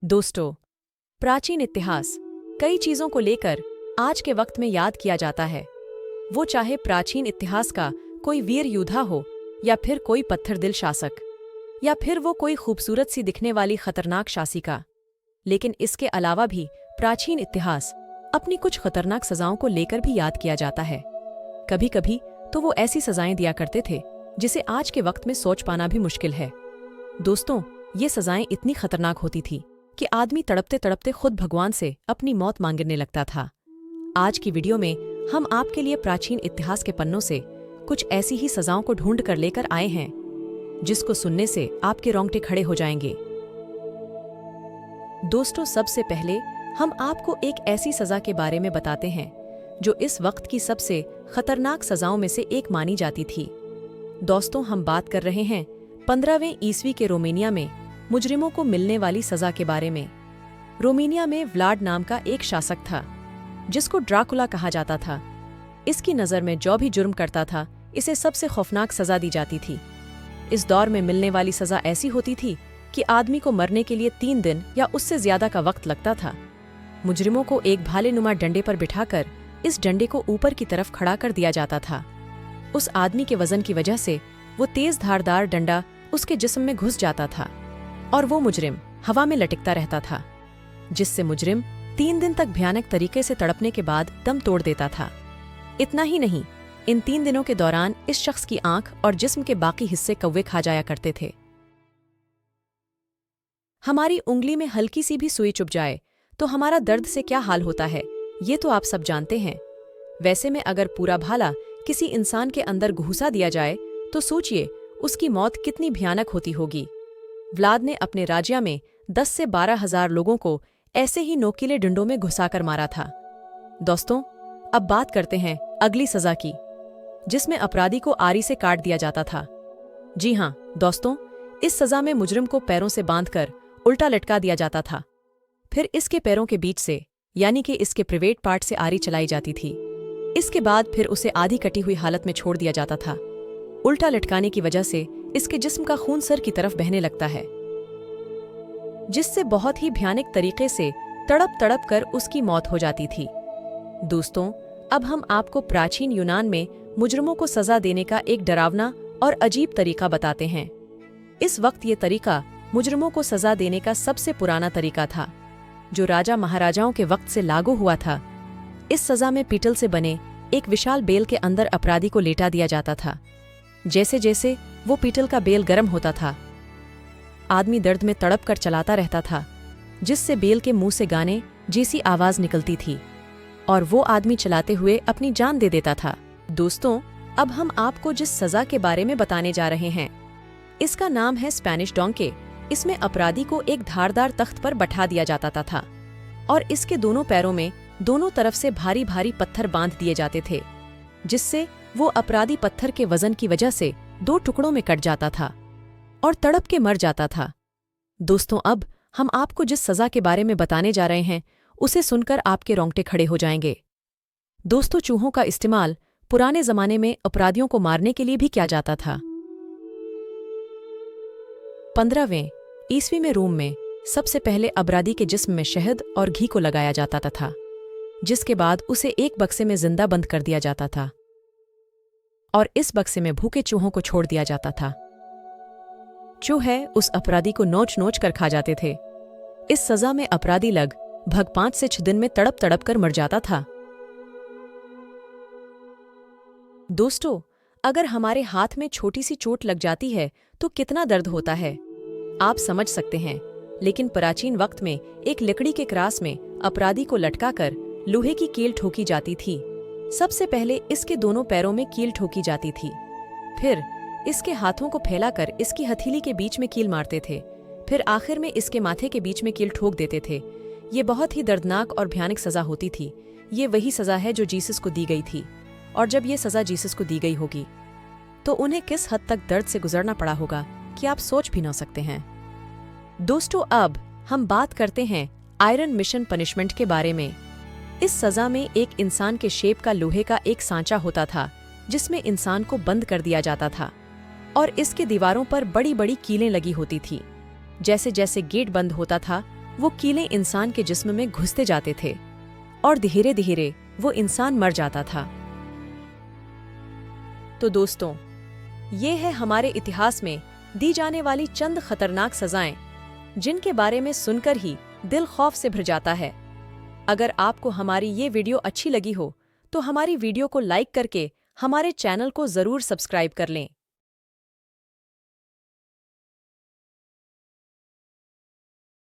दोस्तों, प्राचीन इतिहास कई चीजों को लेकर आज के वक्त में याद किया जाता है। वो चाहे प्राचीन इतिहास का कोई वीर योद्धा हो, या फिर कोई पत्थरदिल शासक, या फिर वो कोई खूबसूरत सी दिखने वाली खतरनाक शासिका। लेकिन इसके अलावा भी प्राचीन इतिहास अपनी कुछ खतरनाक सजाओं को लेकर भी याद किया जाता है। कभी कभी तो वो ऐसी सजाएं दिया करते थे जिसे आज के वक्त में सोच पाना भी मुश्किल है। दोस्तों, ये सजाएं इतनी खतरनाक होती थी कि आदमी तड़पते तड़पते खुद भगवान से अपनी मौत मांगने लगता था। आज की वीडियो में हम आपके लिए प्राचीन इतिहास के पन्नों से कुछ ऐसी ही सजाओं को ढूंढ कर लेकर आए हैं जिसको सुनने से आपके रोंगटे खड़े हो जाएंगे। दोस्तों, सबसे पहले हम आपको एक ऐसी सजा के बारे में बताते हैं जो इस वक्त की सबसे खतरनाक सजाओं में से एक मानी जाती थी। दोस्तों, हम बात कर रहे हैं 15वें ईस्वी के रोमेनिया में मुजरिमों को मिलने वाली सजा के बारे में। रोमेनिया में व्लाड नाम का एक शासक था जिसको ड्राकुला कहा जाता था। इसकी नज़र में जो भी जुर्म करता था इसे सबसे खौफनाक सजा दी जाती थी। इस दौर में मिलने वाली सजा ऐसी होती थी कि आदमी को मरने के लिए 3 दिन या उससे ज्यादा का वक्त लगता था। मुजरिमों को एक भालेनुमा डंडे पर बिठाकर इस डंडे को ऊपर की तरफ खड़ा कर दिया जाता था। उस आदमी के वजन की वजह से वो तेज धारदार डंडा उसके जिस्म में घुस जाता था और वो मुजरिम हवा में लटकता रहता था, जिससे मुजरिम 3 दिन तक भयानक तरीके से तड़पने के बाद दम तोड़ देता था। इतना ही नहीं, इन 3 दिनों के दौरान इस शख्स की आंख और जिस्म के बाकी हिस्से कौवे खा जाया करते थे। हमारी उंगली में हल्की सी भी सुई चुभ जाए तो हमारा दर्द से क्या हाल होता है, ये तो आप सब जानते हैं। वैसे में अगर पूरा भाला किसी इंसान के अंदर घुसा दिया जाए तो सोचिए उसकी मौत कितनी भयानक होती होगी। व्लाद ने अपने राज्य में 10 से 12 हजार लोगों को ऐसे ही नोकीले डंडों में घुसाकर मारा था। दोस्तों, अब बात करते हैं अगली सजा की, जिसमें अपराधी को आरी से काट दिया जाता था। जी हाँ दोस्तों, इस सजा में मुजरिम को पैरों से बांधकर उल्टा लटका दिया जाता था। फिर इसके पैरों के बीच से, यानी कि इसके प्राइवेट पार्ट से आरी चलाई जाती थी। इसके बाद फिर उसे आधी कटी हुई हालत में छोड़ दिया जाता था। उल्टा लटकाने की वजह से इसके जिस्म का खून सर की तरफ बहने लगता है, जिससे बहुत ही भयानक तरीके से तड़प तड़प कर उसकी मौत हो जाती थी। दोस्तों, अब हम आपको प्राचीन यूनान में मुजरिमों को सजा देने का एक डरावना और अजीब तरीका बताते हैं। इस वक्त ये तरीका मुजरिमों को सजा देने का सबसे पुराना तरीका था, जो राजा महाराजाओं के वक्त से लागू हुआ था। इस सजा में पीतल से बने एक विशाल बेल के अंदर अपराधी को लेटा दिया जाता था। जैसे जैसे वो पीतल का बेल गर्म होता था, आदमी दर्द में तड़प कर चलाता रहता था, जिससे बेल के मुंह से गाने जैसी आवाज निकलती थी और वो आदमी चलाते हुए अपनी जान दे देता था। दोस्तों, अब हम आपको जिस सजा के बारे में बताने जा रहे हैं, इसका नाम है स्पेनिश डोंके। इसमें अपराधी को एक धारदार तख्त पर बैठा दिया जाता था और इसके दोनों पैरों में दोनों तरफ से भारी भारी पत्थर बांध दिए जाते थे, जिससे वो अपराधी पत्थर के वजन की वजह से 2 टुकड़ों में कट जाता था और तड़प के मर जाता था। दोस्तों, अब हम आपको जिस सजा के बारे में बताने जा रहे हैं उसे सुनकर आपके रोंगटे खड़े हो जाएंगे। दोस्तों, चूहों का इस्तेमाल पुराने जमाने में अपराधियों को मारने के लिए भी किया जाता था। 15वें ईस्वी में रोम में सबसे पहले अपराधी के जिस्म में शहद और घी को लगाया जाता था, जिसके बाद उसे एक बक्से में जिंदा बंद कर दिया जाता था और इस बक्से में भूखे चूहों को छोड़ दिया जाता था। चूहे उस अपराधी को नोच नोच कर खा जाते थे। इस सजा में अपराधी लगभग 5 से 6 दिन में तड़प तड़प कर मर जाता था। दोस्तों, अगर हमारे हाथ में छोटी सी चोट लग जाती है तो कितना दर्द होता है, आप समझ सकते हैं। लेकिन प्राचीन वक्त में एक लकड़ी के क्रास में अपराधी को लटकाकर लोहे की कील ठोकी जाती थी। सबसे पहले इसके दोनों पैरों में कील ठोकी जाती थी, फिर इसके हाथों को फैलाकर इसकी हथेली के बीच में कील मारते थे, फिर आखिर में इसके माथे के बीच में कील ठोक देते थे। ये बहुत ही दर्दनाक और भयानक सजा होती थी। ये वही सजा है जो जीसस को दी गई थी, और जब ये सजा जीसस को दी गई होगी तो उन्हें किस हद तक दर्द से गुजरना पड़ा होगा कि आप सोच भी ना सकते हैं। दोस्तों, अब हम बात करते हैं आयरन मिशन पनिशमेंट के बारे में। इस सजा में एक इंसान के शेप का लोहे का एक सांचा होता था, जिसमें इंसान को बंद कर दिया जाता था और इसके दीवारों पर बड़ी बड़ी कीलें लगी होती थी। जैसे जैसे गेट बंद होता था वो कीले इंसान के जिस्म में घुसते जाते थे और धीरे धीरे वो इंसान मर जाता था। तो दोस्तों, ये है हमारे इतिहास में दी जाने वाली चंद खतरनाक सजाएं, जिनके बारे में सुनकर ही दिल खौफ से भर जाता है। अगर आपको हमारी ये वीडियो अच्छी लगी हो तो हमारी वीडियो को लाइक करके हमारे चैनल को ज़रूर सब्सक्राइब कर लें।